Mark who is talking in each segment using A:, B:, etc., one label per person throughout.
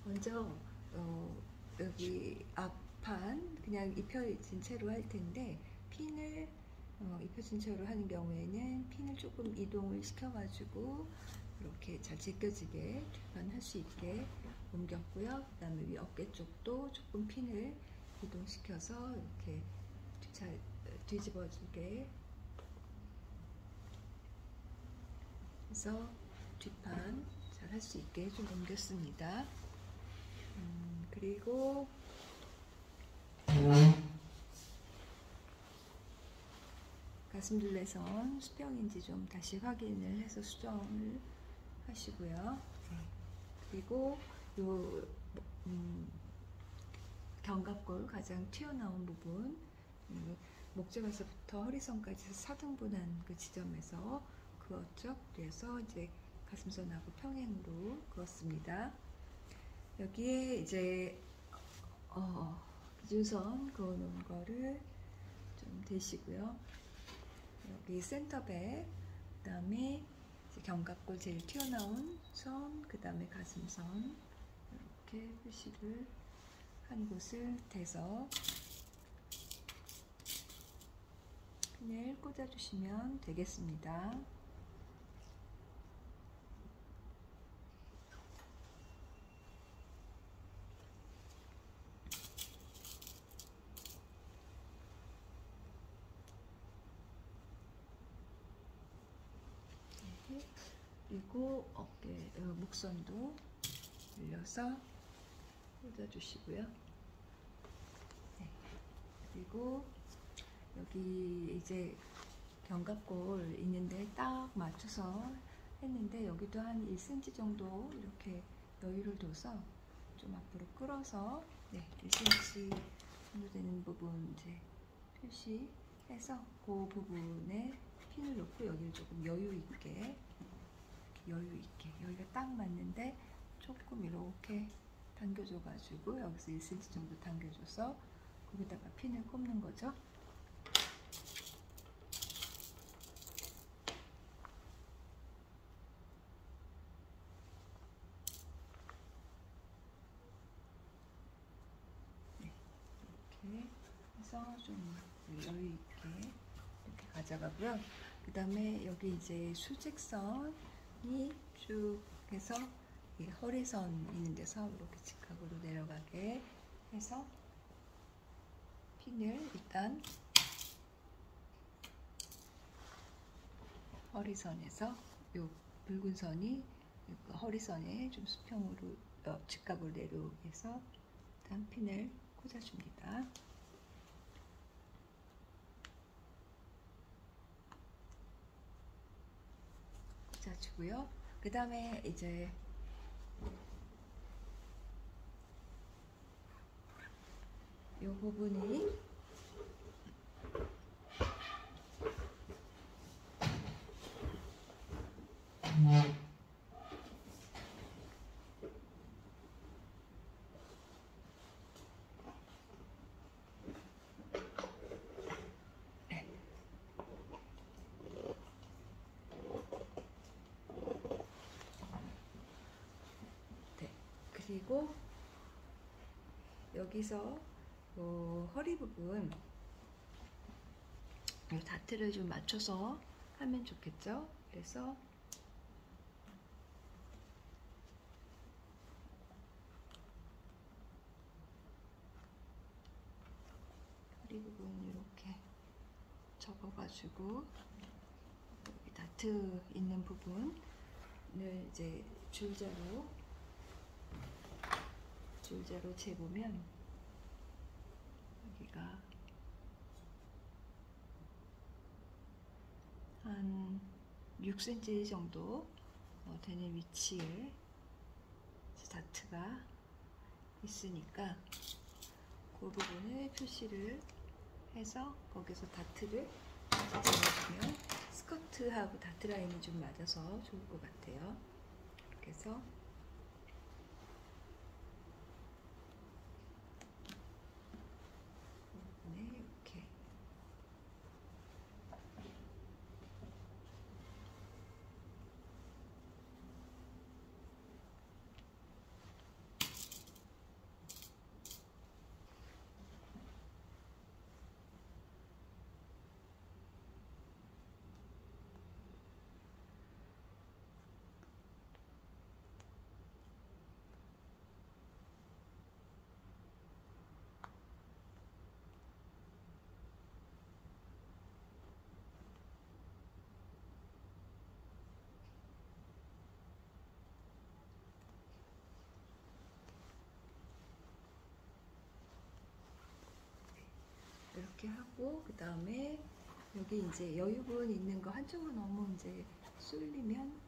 A: 먼저 여기 앞판 그냥 입혀진 채로 할 텐데 핀을 입혀진 채로 하는 경우에는 핀을 조금 이동을 시켜가지고 이렇게 잘 제껴지게 할 수 있게 옮겼고요. 그 다음에 위 어깨 쪽도 조금 핀을 이동시켜서 이렇게 잘 뒤집어지게 해서 뒷판 잘 할 수 있게 좀 옮겼습니다. 그리고 가슴둘레선 수평인지 좀 다시 확인을 해서 수정을 하시고요. 그리고 요 견갑골 가장 튀어나온 부분 목젖에서부터 허리선까지 4등분한 그 지점에서 그었죠. 그래서 이제 가슴선하고 평행으로 그었습니다. 여기에 이제 기준선 그어놓은 거를 좀 대시고요. 여기 센터백, 그 다음에 견갑골 제일 튀어나온 선, 그 다음에 가슴선 이렇게 표시를 한 곳을 대서 핀을 꽂아주시면 되겠습니다. 그리고 어깨, 목선도 올려서 꽂아주시고요. 네. 그리고 여기 이제 견갑골 있는데 딱 맞춰서 했는데 여기도 한 1cm 정도 이렇게 여유를 둬서 좀 앞으로 끌어서 1cm 정도 되는 부분 이제 표시해서 그 부분에 핀을 놓고 여기를 조금 여기가 딱 맞는데 조금 이렇게 당겨줘 가지고 여기서 1cm 정도 당겨줘서 거기다가 핀을 꼽는 거죠. 이렇게 해서 좀 여유 있게 이렇게 가져가고요. 그 다음에 여기 이제 수직선이 쭉 해서 이 허리선 있는 데서 이렇게 직각으로 내려가게 해서 핀을 일단 허리선에서 요 붉은 선이 허리선에 좀 수평으로 직각으로 내려오게 해서 일단 핀을 꽂아줍니다. 꽂아주고요. 그 다음에 이제 이 부분이 그리고 여기서 허리 부분 이 다트를 좀 맞춰서 하면 좋겠죠. 그래서 허리 부분 이렇게 접어가지고 여기 다트 있는 부분을 이제 줄자로 재보면 여기가 한 6cm 정도 되는 위치에 다트가 있으니까 그 부분을 표시를 해서 거기서 다트를 잡아주면 스커트하고 다트 라인이 좀 맞아서 좋을 것 같아요. 이렇게 해서 이렇게 이렇게 하고, 그 다음에 여기 이제 여유분 있는 거 한쪽으로 너무 이제 쏠리면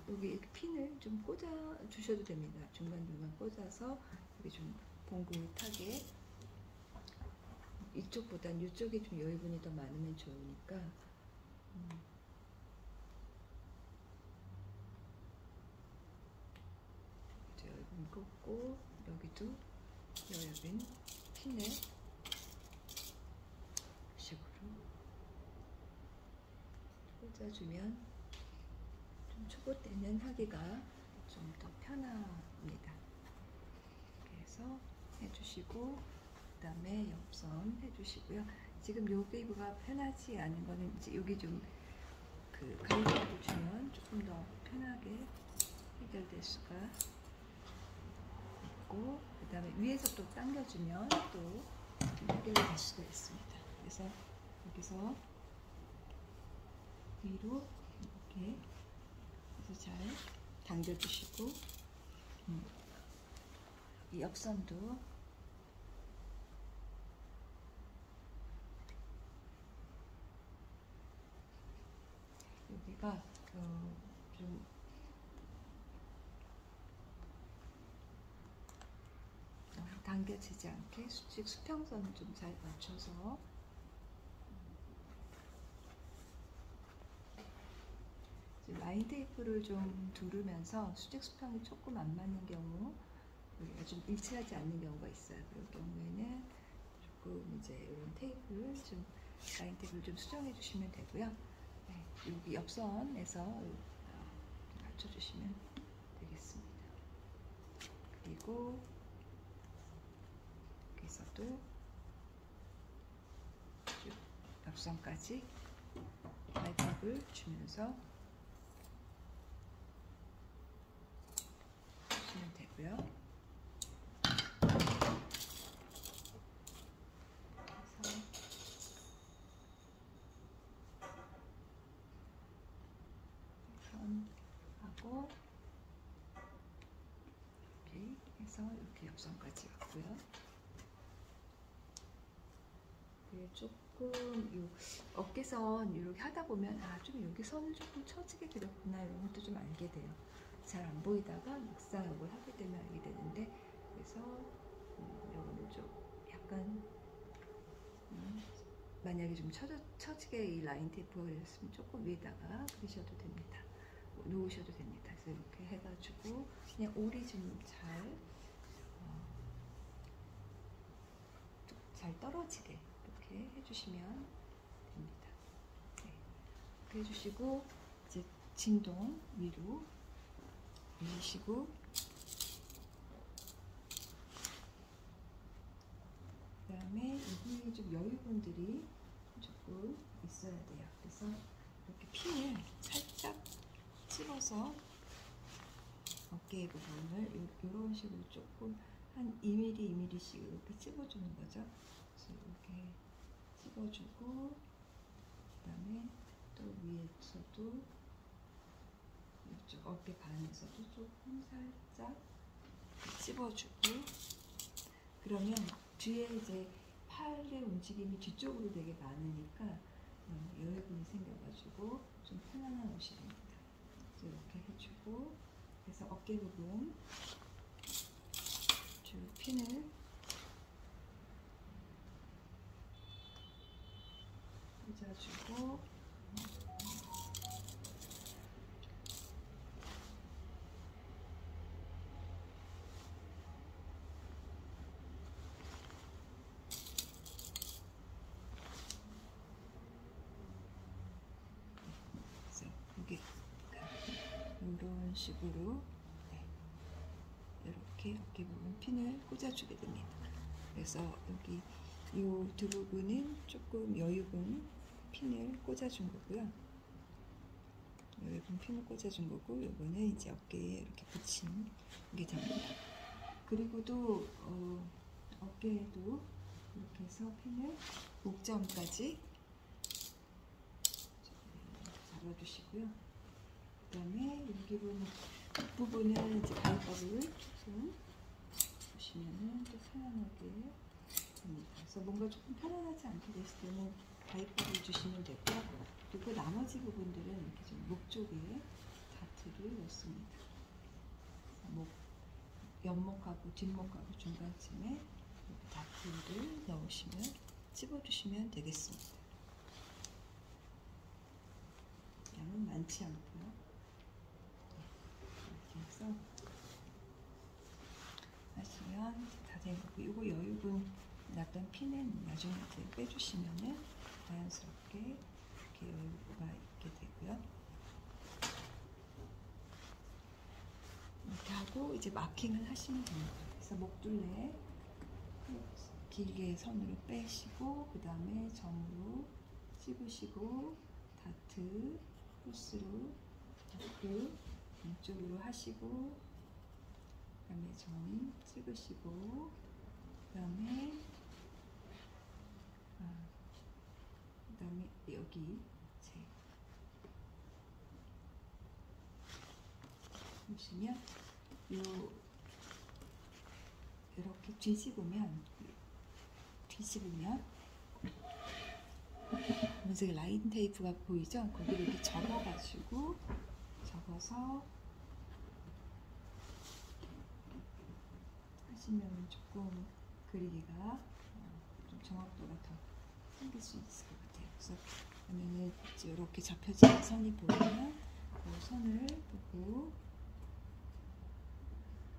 A: 여기 이렇게 핀을 좀 꽂아 주셔도 됩니다. 중간중간 꽂아서 여기 좀 봉긋 타게. 이쪽보단 이쪽에 좀 여유분이 더 많으면 좋으니까. 여유분 꽂고, 여기도 여유분 핀을 식으로 꽂아주면 좀 초보 때는 하기가 좀 더 편합니다. 그래서 해주시고, 그 다음에 옆선 해주시고요. 지금 여기가 편하지 않은 거는 이제 여기 좀 그 가위바위보 주면 조금 더 편하게 해결될 수가 있고, 그 다음에 위에서 또 당겨주면 또 해결이 될 수가 있습니다. 그래서 여기서 위로 이렇게 해서 잘 당겨주시고, 이 옆선도 여기가 좀 당겨지지 않게 수평선을 좀 잘 맞춰서 라인 테이프를 좀 두르면서 수직 수평이 조금 안 맞는 경우, 여기가 좀 일치하지 않는 경우가 있어요. 그럴 경우에는 조금 이제 이런 테이프를 좀 라인 테이프를 좀 수정해 주시면 되고요. 네, 여기 옆선에서 맞춰주시면 되겠습니다. 그리고 여기서도 쭉 옆선까지 가위바위보를 주면서 주시면 되고요. 하고 이렇게 해서 이렇게 옆선까지 왔고요. 조금 요 어깨선 이렇게 하다 보면 좀 여기 선을 조금 처지게 그렸구나, 이런 것도 좀 알게 돼요. 잘 안 보이다가 막상 이걸 하게 되면 알게 되는데, 그래서 이거는 좀 약간 만약에 좀 처지게 이 라인 테이프가 그렸으면 조금 위에다가 그리셔도 됩니다. 놓으셔도 됩니다. 그래서 이렇게 해가지고 그냥 올이 좀 잘 떨어지게 이렇게 해주시면 됩니다. 네. 이렇게 해주시고, 이제 진동 위로 올리시고, 그 다음에 여기 좀 여유분들이 조금 있어야 돼요. 그래서 이렇게 핀을 살짝 집어서 어깨 부분을 이런 식으로 조금 한 2mm, 2mm씩 이렇게 찝어주는 거죠. 그래서 이렇게 찝어주고, 그 다음에 또 위에서도 이쪽 어깨 반에서도 조금 살짝 찝어주고, 그러면 뒤에 이제 팔의 움직임이 뒤쪽으로 되게 많으니까 여유분이 생겨가지고 좀 편안한 옷이 됩니다. 이렇게 해주고, 그래서 어깨 부분 쭉 핀을 꽂아주고, 이런 식으로 이렇게 어깨 부분 핀을 꽂아주게 됩니다. 그래서 여기 이 두 부분은 조금 여유분 핀을 꽂아준 거고요. 여유분 핀을 꽂아준 거고, 이거는 이제 어깨에 이렇게 붙인 게 됩니다. 그리고도 어깨에도 이렇게 해서 핀을 목점까지 잡아주시고요. 그 다음에 여기 부분은 이제 가위바위보를 좀 보시면은 또 편안하게 됩니다. 그래서 뭔가 조금 편안하지 않게 되실 때는 가위바위보 주시면 되고요. 그리고 나머지 부분들은 이렇게 좀 목 쪽에 다트를 넣습니다. 목, 옆목하고 뒷목하고 중간쯤에 다트를 넣으시면 찝어주시면 되겠습니다. 양은 많지 않고요. 이렇게 해서 하시면 다 된 거고, 이거 여유분 났던 피는 나중에 이제 빼주시면은 자연스럽게 이렇게 여유가 있게 되고요. 이렇게 하고 이제 마킹을 하시면 됩니다. 그래서 목둘레 길게 선으로 빼시고, 그 다음에 점으로 찝으시고, 다트 크로스로 다트 왼쪽으로 하시고, 그 다음에 점 찍으시고, 그 다음에 여기 보시면 이렇게 뒤집으면 먼저 라인 테이프가 보이죠? 거기를 이렇게 접어가지고 접어서 하시면 조금 그리기가 좀 정확도가 더 생길 수 있을 것 같아요. 그래서 그러면은 이렇게 접혀진 선이 보이면 그 선을 보고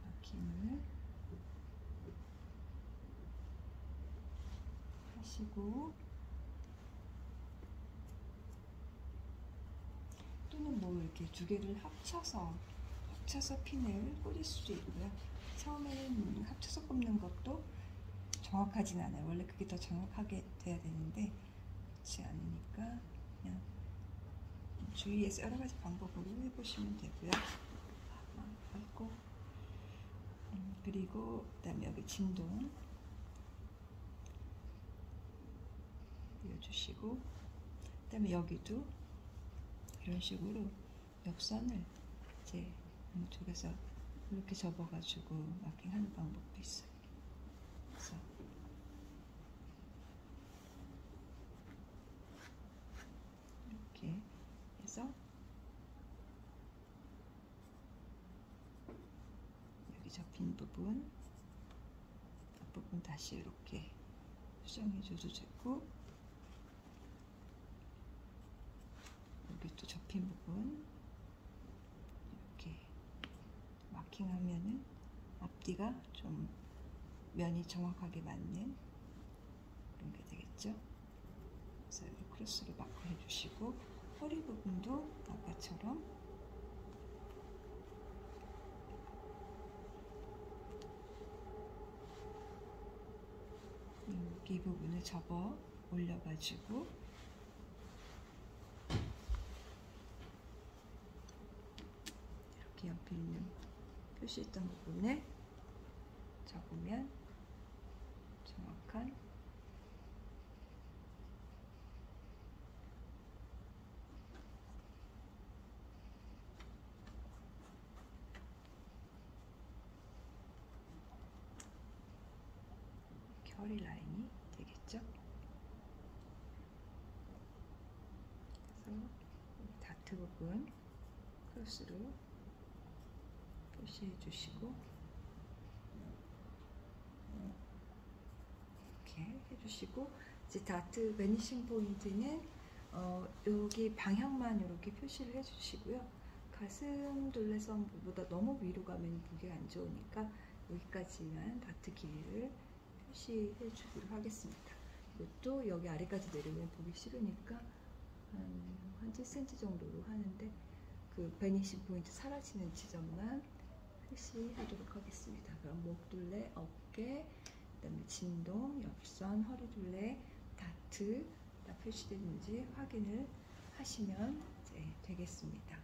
A: 마킹을 하시고, 또는 뭐 이렇게 두 개를 합쳐서 핀을 꽂을 수도 있고요. 처음에는 합쳐서 꼽는 것도 정확하진 않아요. 원래 그게 더 정확하게 돼야 되는데 그렇지 않으니까 그냥 주위에서 여러 가지 방법으로 해보시면 되고요. 하고 그리고 그다음에 여기 진동 이어주시고, 그다음에 여기도 이런 식으로 옆선을 이제 안쪽에서 이렇게 접어가지고 마킹하는 방법도 있어요. 그래서 이렇게 해서 여기 접힌 부분 앞부분 다시 이렇게 수정해줘도 되고, 여기 또 접힌 부분 이렇게 마킹하면은 앞뒤가 좀 면이 정확하게 맞는 그런 게 되겠죠. 그래서 크로스로 마크 해주시고, 허리 부분도 아까처럼 이 부분을 접어 올려가지고 이렇게 옆에 있는 표시했던 부분을 접으면 정확한 허리 라인이 되겠죠. 그래서 다트 부분 크로스로 표시해 주시고 이렇게 해주시고, 이제 다트 베니싱 포인트는 여기 방향만 이렇게 표시를 해주시고요. 가슴 둘레선보다 너무 위로 가면 보기 안 좋으니까 여기까지만 다트 길이를 표시해 주기로 하겠습니다. 이것도 여기 아래까지 내려오면 보기 싫으니까 한 7cm 정도로 하는데, 그 베니싱 포인트 사라지는 지점만 표시하도록 하겠습니다. 그럼 목둘레, 어깨, 그다음에 진동, 옆선, 허리둘레, 다트 다 표시되는지 확인을 하시면 되겠습니다.